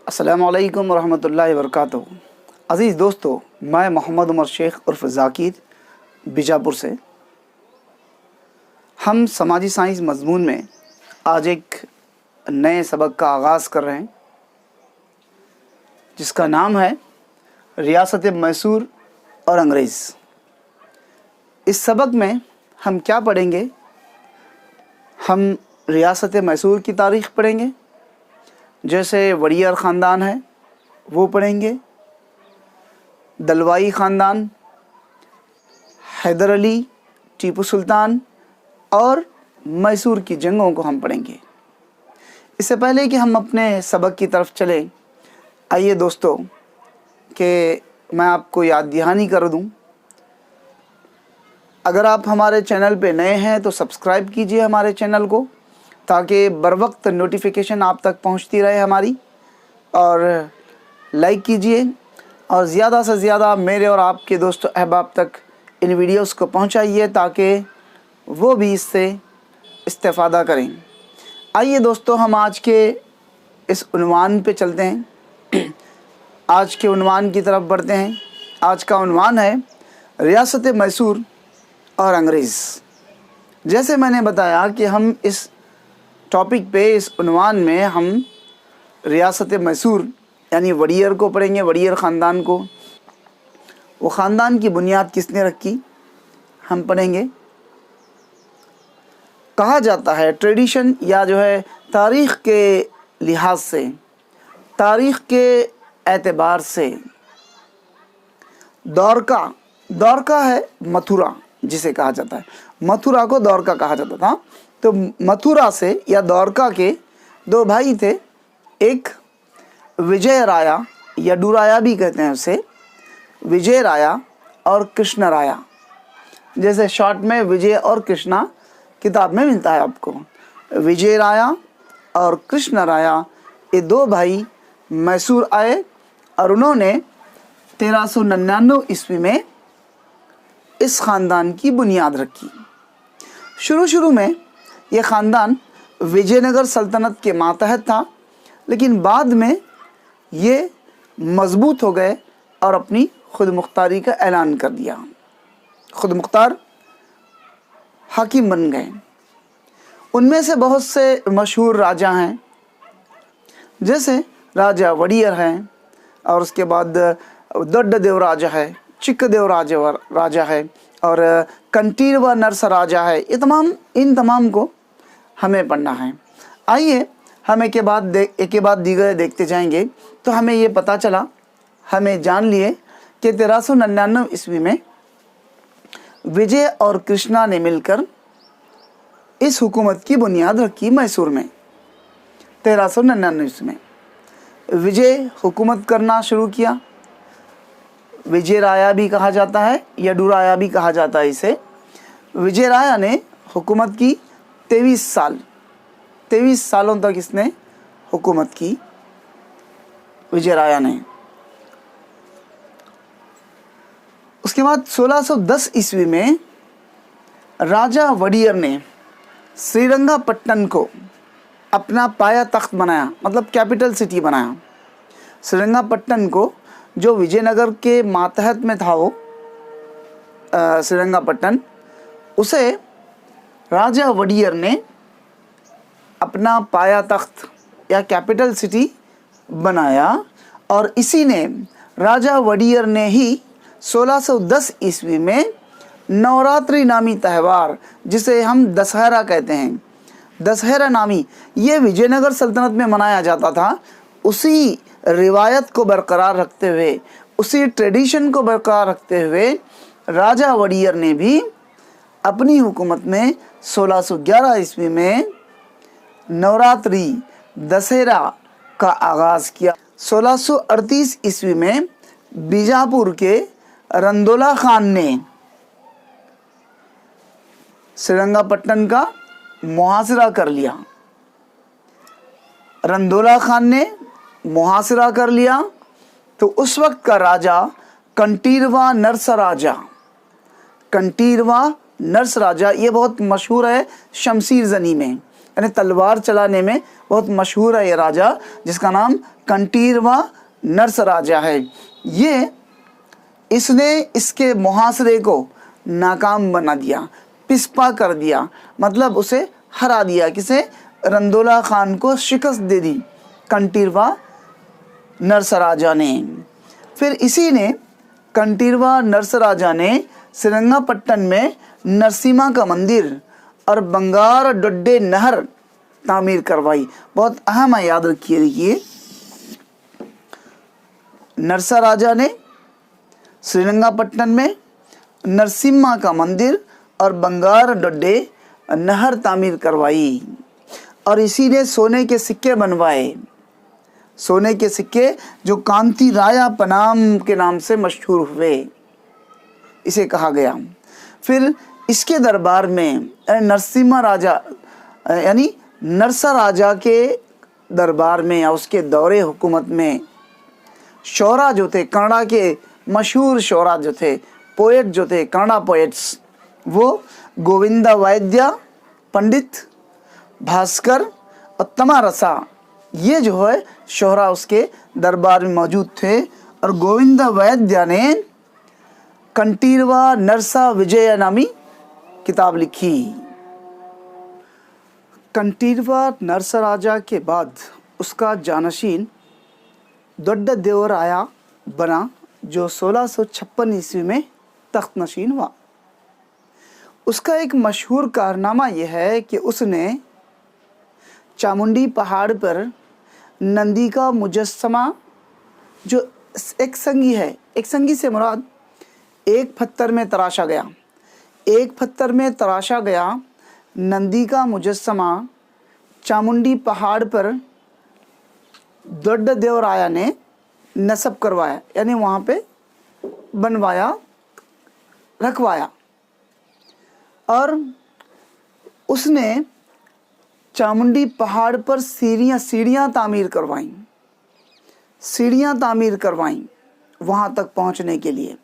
अस्सलामु अलैकुम वरहमतुल्लाहि वबरकातुहू। अज़ीज़ दोस्तों, मैं मोहम्मद उमर शेख उर्फ़ ज़ाकिर बीजापुर से। हम समाजी साइंस मज़मून में आज एक नए सबक का आगाज़ कर रहे हैं जिसका नाम है रियासत मैसूर और अंग्रेज़। इस सबक में हम क्या पढ़ेंगे? हम रियासत मैसूर की तारीख़ पढ़ेंगे, जैसे वड़ियर ख़ानदान है वो पढ़ेंगे, दलवाई ख़ानदान, हैदर अली, टीपू सुल्तान और मैसूर की जंगों को हम पढ़ेंगे। इससे पहले कि हम अपने सबक की तरफ चलें, आइए दोस्तों कि मैं आपको याद दहानी कर दूं। अगर आप हमारे चैनल पे नए हैं तो सब्सक्राइब कीजिए हमारे चैनल को, ताकि बर वक्त नोटिफिकेशन आप तक पहुंचती रहे हमारी, और लाइक कीजिए और ज़्यादा से ज़्यादा मेरे और आपके दोस्तों अहबाब तक इन वीडियोस को पहुंचाइए ताकि वो भी इससे इस्तेफ़ादा करें। आइए दोस्तों, हम आज के इस उन्वान पे चलते हैं, आज के उन्वान की तरफ बढ़ते हैं। आज का उन्वान है रियासत मैसूर और अंग्रेज़। जैसे मैंने बताया कि हम इस टॉपिक पे, इस उन्वान में हम रियासत मैसूर यानी वड़ियर को पढ़ेंगे, वड़ियर ख़ानदान को। वो ख़ानदान की बुनियाद किसने रखी हम पढ़ेंगे। कहा जाता है ट्रेडिशन या जो है तारीख़ के लिहाज से, तारीख़ के एतबार से, दौरका है मथुरा जिसे कहा जाता है, मथुरा को दौरका कहा जाता था। तो मथुरा से या दौरका के दो भाई थे, एक विजय राया या डुराया भी कहते हैं उसे, विजय राया और कृष्ण राया। जैसे शॉर्ट में विजय और कृष्णा किताब में मिलता है आपको। विजय राया और कृष्ण राया, ये दो भाई मैसूर आए और उन्होंने 1399 ईस्वी में इस ख़ानदान की बुनियाद रखी। शुरू में ये ख़ानदान विजयनगर सल्तनत के मातहत था, लेकिन बाद में ये मजबूत हो गए और अपनी खुद मुख्तारी का ऐलान कर दिया। खुद मुख्तार हाकिम बन गए। उनमें से बहुत से मशहूर राजा हैं, जैसे राजा वड़ियर हैं, और उसके बाद दड्डदेव राजा है, चिक्कदेव राजा है, और कंटीरवा नरस राजा है। ये इन तमाम को हमें पढ़ना है। आइए हम एक के बाद दीगर देखते जाएंगे। तो हमें ये पता चला, हमें जान लिए कि 1399 ईस्वी में विजय और कृष्णा ने मिलकर इस हुकूमत की बुनियाद रखी मैसूर में। 1399 ईस्वी में विजय हुकूमत करना शुरू किया। विजय राया भी कहा जाता है या डुराया भी कहा जाता है इसे। विजय राया ने हुकूमत की 23 सालों तक इसने हुकूमत की, विजय राया ने। उसके बाद 1610 ईस्वी में राजा वड़ियर ने श्रीरंगापट्टन को अपना पाया तख्त बनाया, मतलब कैपिटल सिटी बनाया। श्रीरंगापट्टन को, जो विजयनगर के मातहत में था वो श्रीरंगापट्टन, उसे राजा वड़ियर ने अपना पाया तख्त या कैपिटल सिटी बनाया। और इसी ने राजा वड़ियर ने ही 1610 ईस्वी में नवरात्रि नामी त्यौहार, जिसे हम दशहरा कहते हैं, दशहरा नामी, ये विजयनगर सल्तनत में मनाया जाता था। उसी रिवायत को बरकरार रखते हुए, उसी ट्रेडिशन को बरकरार रखते हुए राजा वड़ियर ने भी अपनी हुकूमत में 1611 ईस्वी में नवरात्रि दशहरा का आगाज़ किया। 1638 ईस्वी में बीजापुर के रंदोला खान ने श्रीरंगापट्टन का मुहासिरा कर लिया। रंदोला खान ने मुहासिरा कर लिया तो उस वक्त का राजा कंटीरवा नरस राजा, ये बहुत मशहूर है शमशीर जनी में। यानी तलवार चलाने में बहुत मशहूर है ये राजा, जिसका नाम कंटीरवा नरस राजा है। ये इसने इसके मुहासरे को नाकाम बना दिया, पिस्पा कर दिया, मतलब उसे हरा दिया। किसे? रंदोला खान को शिकस्त दे दी कंटीरवा नरस राजा ने। फिर इसी ने कंटीरवा नरस राजा ने श्रीरंगपट्टन में नरसिम्हा का मंदिर और बंगार डोड्डे नहर तामीर करवाई। बहुत अहम है, याद रखिए। देखिए, नरसा राजा ने श्रीरंगपट्टन में नरसिम्हा का मंदिर और बंगार डोड्डे नहर तामीर करवाई, और इसी ने सोने के सिक्के बनवाए। सोने के सिक्के जो कांति राया पनाम के नाम से मशहूर हुए, इसे कहा गया। फिर इसके दरबार में नरसिम्हा राजा यानी नरसा राजा के दरबार में या उसके दौरे हुकूमत में शौरा जो थे, कन्नड़ा के मशहूर शौरा जो थे, पोएट जो थे, कन्नड़ा पोएट्स, वो गोविंदा वैद्य, पंडित भास्कर और तमारसा, ये जो है शौरा उसके दरबार में मौजूद थे। और गोविंदा वैद्य ने कंटीरवा नरसा विजय नामी किताब लिखी। कंटीरवा नरसा राजा के बाद उसका जानशीन दोड्डा देवराया बना, जो 1656 ईस्वी में तख्त नशीन हुआ। उसका एक मशहूर कारनामा यह है कि उसने चामुंडी पहाड़ पर नंदी का मुजस्समा, जो एक संगी है, एक संगी से मुराद एक पत्थर में तराशा गया, एक पत्थर में तराशा गया नंदी का मुजस्समा चामुंडी पहाड़ पर दोड्डा देवराया ने नस्ब करवाया, यानी वहाँ पे बनवाया, रखवाया। और उसने चामुंडी पहाड़ पर सीढ़ियाँ तामीर करवाईं वहाँ तक पहुँचने के लिए।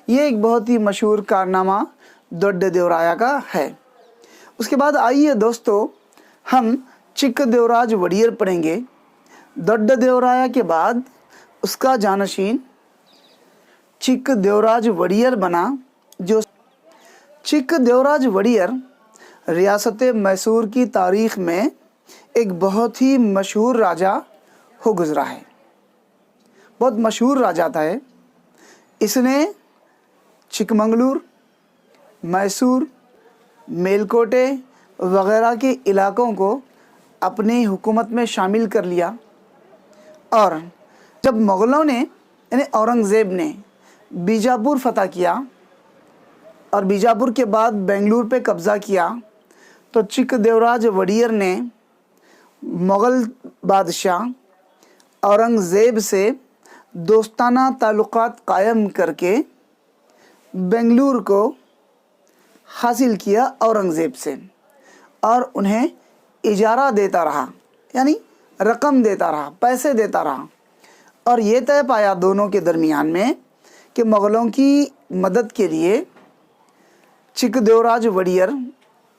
ये एक बहुत ही मशहूर कारनामा दोड्डा देवराया का है। उसके बाद आइए दोस्तों, हम चिक्क देवराज वड़ियर पढ़ेंगे। दोड्डा देवराया के बाद उसका जानशीन चिक्क देवराज वड़ियर बना। जो चिक्क देवराज वड़ियर रियासत मैसूर की तारीख़ में एक बहुत ही मशहूर राजा हो गुज़रा है, बहुत मशहूर राजा था। इसने चिकमंगलूर, मैसूर, मेलकोटे वग़ैरह के इलाक़ों को अपनी हुकूमत में शामिल कर लिया। और जब मुग़लों ने यानी औरंगज़ेब ने बीजापुर फ़तह किया और बीजापुर के बाद बेंगलुरु पे कब्ज़ा किया, तो चिक्क देवराज वड़ियर ने मुग़ल बादशाह औरंगज़ेब से दोस्ताना ताल्लुक़ात कायम करके बेंगलुरु को हासिल किया औरंगज़ेब से, और उन्हें इजारा देता रहा, यानी रकम देता रहा, पैसे देता रहा। और ये तय पाया दोनों के दरमियान में कि मुग़लों की मदद के लिए चिक्क देवराज वड़ियर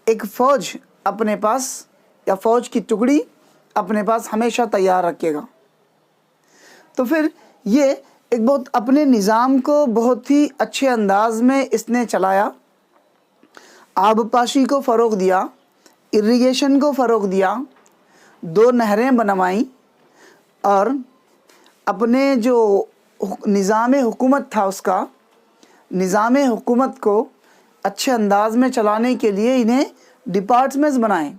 एक फ़ौज अपने पास या फ़ौज की टुकड़ी अपने पास हमेशा तैयार रखेगा। तो फिर ये एक बहुत अपने निज़ाम को बहुत ही अच्छे अंदाज में इसने चलाया। आबपाशी को फ़रोग़ दिया, इरिगेशन को फ़रोग़ दिया, 2 नहरें बनवाईं, और अपने जो निज़ाम हुकूमत था उसका निज़ाम हुकूमत को अच्छे अंदाज में चलाने के लिए इन्हें डिपार्टमेंट्स बनाए।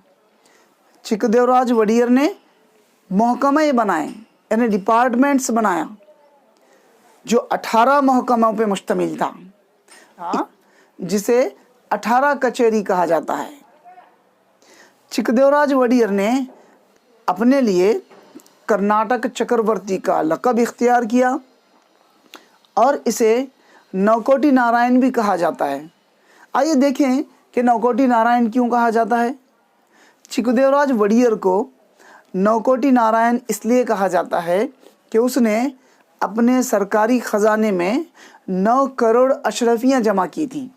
चिक्क देवराज वड़ियर ने महकमे बनाए, यानी डिपार्टमेंट्स बनाया, जो 18 महकमों पे मुश्तमिल था, जिसे 18 कचहरी कहा जाता है। चिक्क देवराज वड़ियर ने अपने लिए कर्नाटक चक्रवर्ती का लक़ब इख्तियार किया, और इसे नौकोटी नारायण भी कहा जाता है। आइए देखें कि नौकोटी नारायण क्यों कहा जाता है। चिक्क देवराज वड़ियर को नौकोटी नारायण इसलिए कहा जाता है कि उसने अपने सरकारी ख़जाने में 9 करोड़ अशरफियाँ जमा की थी।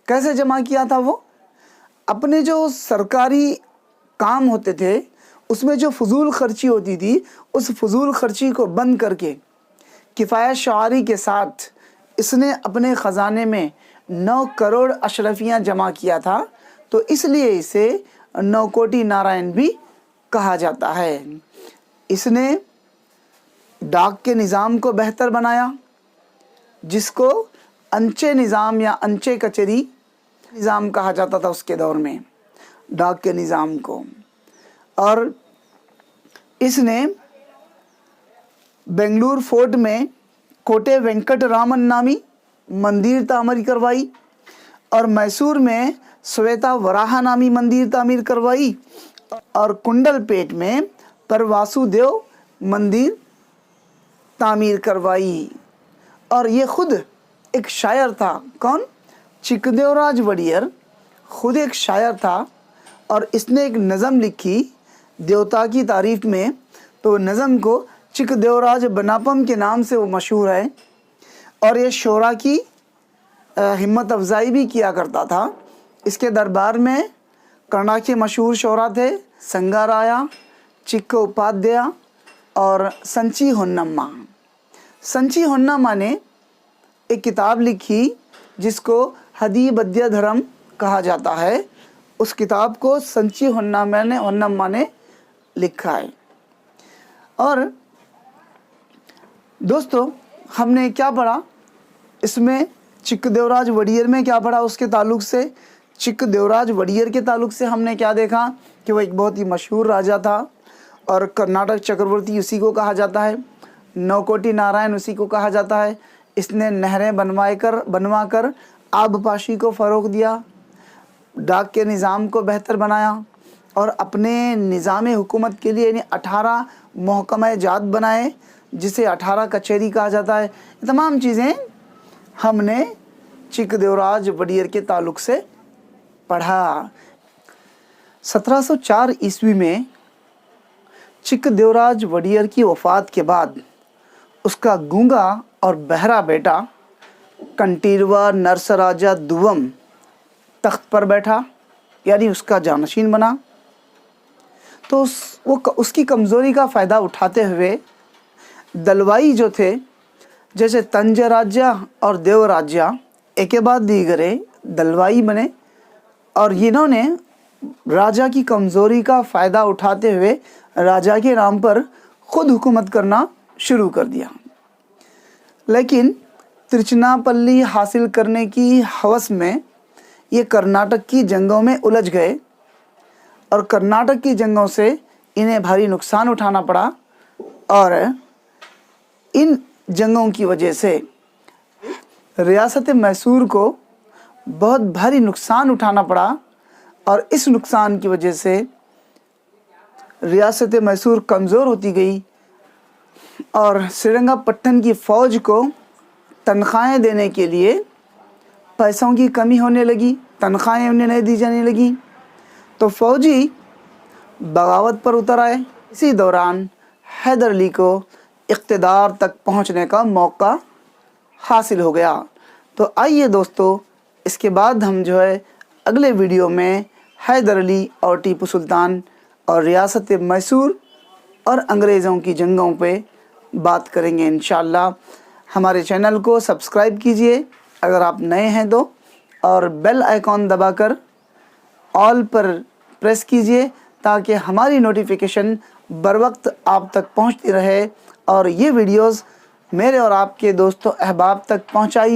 कैसे जमा किया था वो? अपने जो सरकारी काम होते थे उसमें जो फजूल खर्ची होती थी, उस फजूल खर्ची को बंद करके किफ़ायत शारी के साथ इसने अपने ख़जाने में 9 करोड़ अशरफियाँ जमा किया था। तो इसलिए इसे 9 कोटी नारायण भी कहा जाता है। इसने डाक के निज़ाम को बेहतर बनाया, जिसको अंचे निज़ाम या अंचे कचहरी निज़ाम कहा जाता था उसके दौर में, डाक के निज़ाम को। और इसने बेंगलुरु फोर्ट में कोटे वेंकटरामन नामी मंदिर तामीर करवाई और मैसूर में श्वेता वराहा नामी मंदिर तामीर करवाई और कुंडलपेट में परवासुदेव मंदिर तामीर करवाई। और ये खुद एक शायर था। कौन? चिकदेवराज वडियर खुद एक शायर था और इसने एक नज़म लिखी देवता की तारीफ में। तो नज़म को चिकदेवराज बनापम के नाम से वो मशहूर है और ये शोरा की हिम्मत अफजाई भी किया करता था। इसके दरबार में कर्नाटक के मशहूर शोरा थे संगाराया, चिक्क उपाध्याय और संची होन्नम्मा। संची होन्नम्मा ने एक किताब लिखी जिसको हदी बद्य धर्म कहा जाता है। उस किताब को संची होन्नम्मा ने लिखा है। और दोस्तों, हमने क्या पढ़ा इसमें? चिकदेवराज वडियर में क्या पढ़ा उसके ताल्लुक़ से? चिकदेवराज वडियर के ताल्लुक़ से हमने क्या देखा कि वो एक बहुत ही मशहूर राजा था और कर्नाटक चक्रवर्ती उसी को कहा जाता है, 9 कोटी नारायण उसी को कहा जाता है। इसने नहरें बनवा कर आबपाशी को फ़रोग़ दिया, डाक के निज़ाम को बेहतर बनाया और अपने निज़ाम हुकूमत के लिए यानी 18 महकमा जात बनाए, जिसे 18 कचहरी कहा जाता है। ये तमाम चीज़ें हमने चिकदेवराज वडियर के ताल्लुक़ से पढ़ा। 1704 ईस्वी में चिकदेवराज वडियर की वफ़ात के बाद उसका गूंगा और बहरा बेटा कंटीरवा नरसराजा दुवम तख्त पर बैठा, यानी उसका जानशीन बना। तो उसकी कमज़ोरी का फ़ायदा उठाते हुए दलवाई जो थे, जैसे तंज राज्य और देव राज्य एक के बाद दीगरे दलवाई बने और इन्होंने राजा की कमज़ोरी का फ़ायदा उठाते हुए राजा के नाम पर ख़ुद हुकूमत करना शुरू कर दिया। लेकिन तिरुचिनापल्ली हासिल करने की हवस में ये कर्नाटक की जंगों में उलझ गए और कर्नाटक की जंगों से इन्हें भारी नुकसान उठाना पड़ा और इन जंगों की वजह से रियासत मैसूर को बहुत भारी नुकसान उठाना पड़ा और इस नुकसान की वजह से रियासत मैसूर कमज़ोर होती गई और श्रीरंगपट्टन की फ़ौज को तनख्वाहें देने के लिए पैसों की कमी होने लगी, तनख्वाहें उन्हें नहीं दी जाने लगी। तो फ़ौजी बगावत पर उतर आए। इसी दौरान हैदर अली को इक़्तिदार तक पहुंचने का मौका हासिल हो गया। तो आइए दोस्तों, इसके बाद हम जो है अगले वीडियो में हैदर अली और टीपू सुल्तान और रियासत मैसूर और अंग्रेज़ों की जंगों पे बात करेंगे इंशाअल्लाह। हमारे चैनल को सब्सक्राइब कीजिए अगर आप नए हैं तो, और बेल आइकॉन दबाकर ऑल पर प्रेस कीजिए ताकि हमारी नोटिफिकेशन बर वक्त आप तक पहुंचती रहे और ये वीडियोस मेरे और आपके दोस्तों अहबाब तक पहुंचाइए।